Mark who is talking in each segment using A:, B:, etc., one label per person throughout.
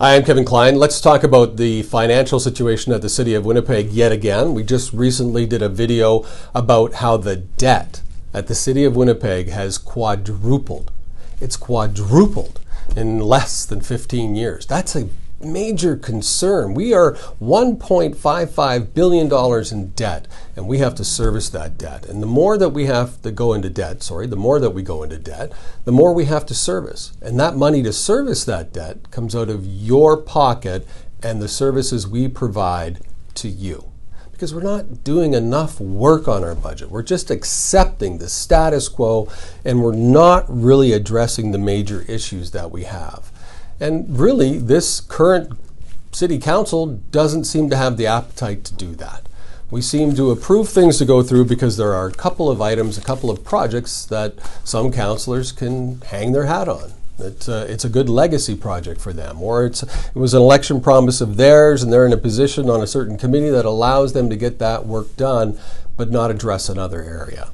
A: Hi, I'm Kevin Klein. Let's talk about the financial situation at the City of Winnipeg yet again. We just recently did a video about how the debt at the City of Winnipeg has quadrupled. It's quadrupled in less than 15 years. That's a major concern. We are $1.55 billion in debt, and we have to service that debt. And the more that we have to go into debt, the more that we go into debt, the more we have to service. And that money to service that debt comes out of your pocket and the services we provide to you. Because we're not doing enough work on our budget. We're just accepting the status quo, and we're not really addressing the major issues that we have. And really, this current city council doesn't seem to have the appetite to do that. We seem to approve things to go through because there are a couple of items, a couple of projects that some councillors can hang their hat on. It's a good legacy project for them, or it was an election promise of theirs and they're in a position on a certain committee that allows them to get that work done but not address another area.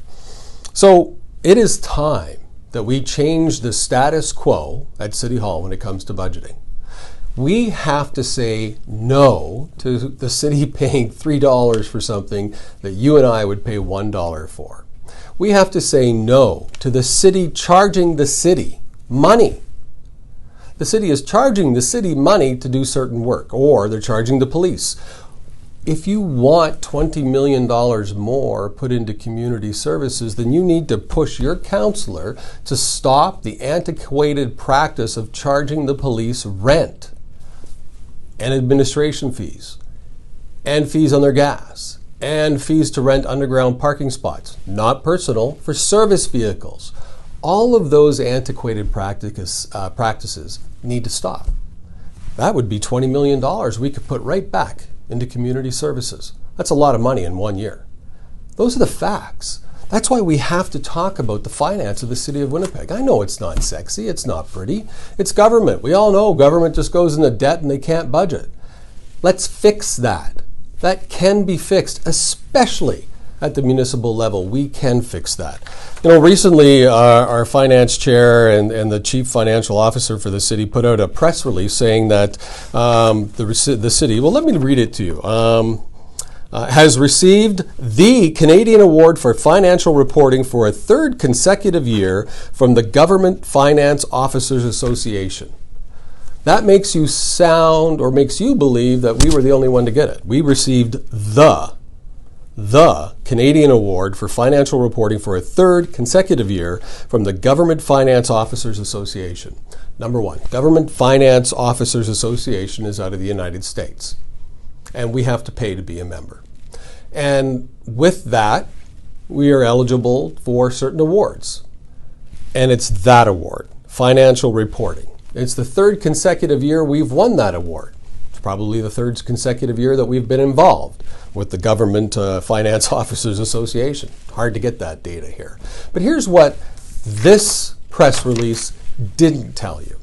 A: So it is time that we change the status quo at City Hall when it comes to budgeting. We have to say no to the city paying $3 for something that you and I would pay $1 for. We have to say no to the city charging the city money. The city is charging the city money to do certain work, or they're charging the police. If you want $20 million more put into community services, then you need to push your councillor to stop the antiquated practice of charging the police rent and administration fees and fees on their gas and fees to rent underground parking spots, not personal, for service vehicles. All of those antiquated practices need to stop. That would be $20 million we could put right back into community services. That's a lot of money in 1 year. Those are the facts. That's why we have to talk about the finance of the City of Winnipeg. I know it's not sexy, it's not pretty. It's government. We all know government just goes into debt and they can't budget. Let's fix that. That can be fixed, especially at the municipal level. We can fix that. You know, recently our finance chair and the chief financial officer for the city put out a press release saying that the city, well, let me read it to you, has received the Canadian Award for Financial Reporting for a third consecutive year from the Government Finance Officers Association. That makes you sound, or makes you believe, that we were the only one to get it. We received the Canadian Award for Financial Reporting for a third consecutive year from the Government Finance Officers Association. Number one, Government Finance Officers Association is out of the United States, and we have to pay to be a member. And with that, we are eligible for certain awards. And it's that award, Financial Reporting. It's the third consecutive year we've won that award. It's probably the third consecutive year that we've been involved with the Government Finance Officers Association. Hard to get that data here. But here's what this press release didn't tell you.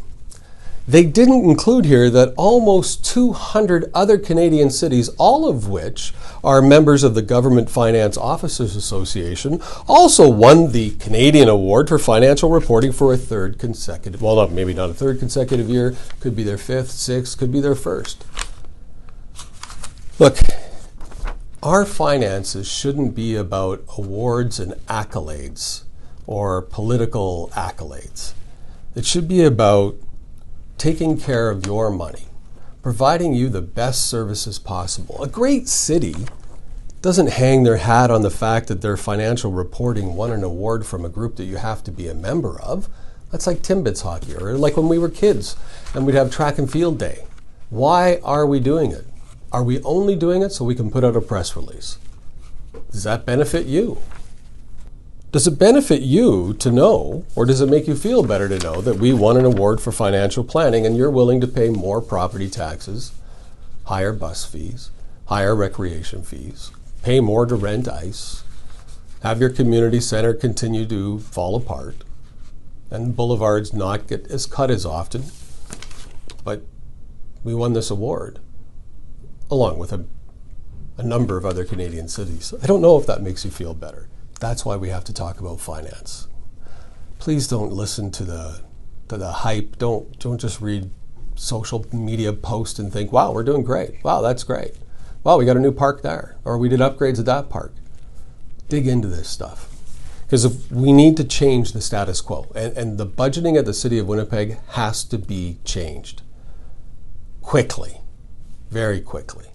A: They didn't include here that almost 200 other Canadian cities, all of which are members of the Government Finance Officers Association, also won the Canadian Award for Financial Reporting for a third consecutive, well, maybe not a third consecutive year, could be their fifth, sixth, could be their first. Look, our finances shouldn't be about awards and accolades or political accolades. It should be about taking care of your money, providing you the best services possible. A great city doesn't hang their hat on the fact that their financial reporting won an award from a group that you have to be a member of. That's like Timbits hockey, or like when we were kids and we'd have track and field day. Why are we doing it? Are we only doing it so we can put out a press release? Does that benefit you? Does it benefit you to know, or does it make you feel better to know that we won an award for financial planning and you're willing to pay more property taxes, higher bus fees, higher recreation fees, pay more to rent ice, have your community center continue to fall apart, and boulevards not get as cut as often, but we won this award, along with a number of other Canadian cities. I don't know if that makes you feel better. That's why we have to talk about finance. Please don't listen to the hype. Don't just read social media post and think, wow, we're doing great. Wow, that's great. Wow, we got a new park there, or we did upgrades at that park. Dig into this stuff. Because if we need to change the status quo, and the budgeting at the City of Winnipeg has to be changed quickly, very quickly.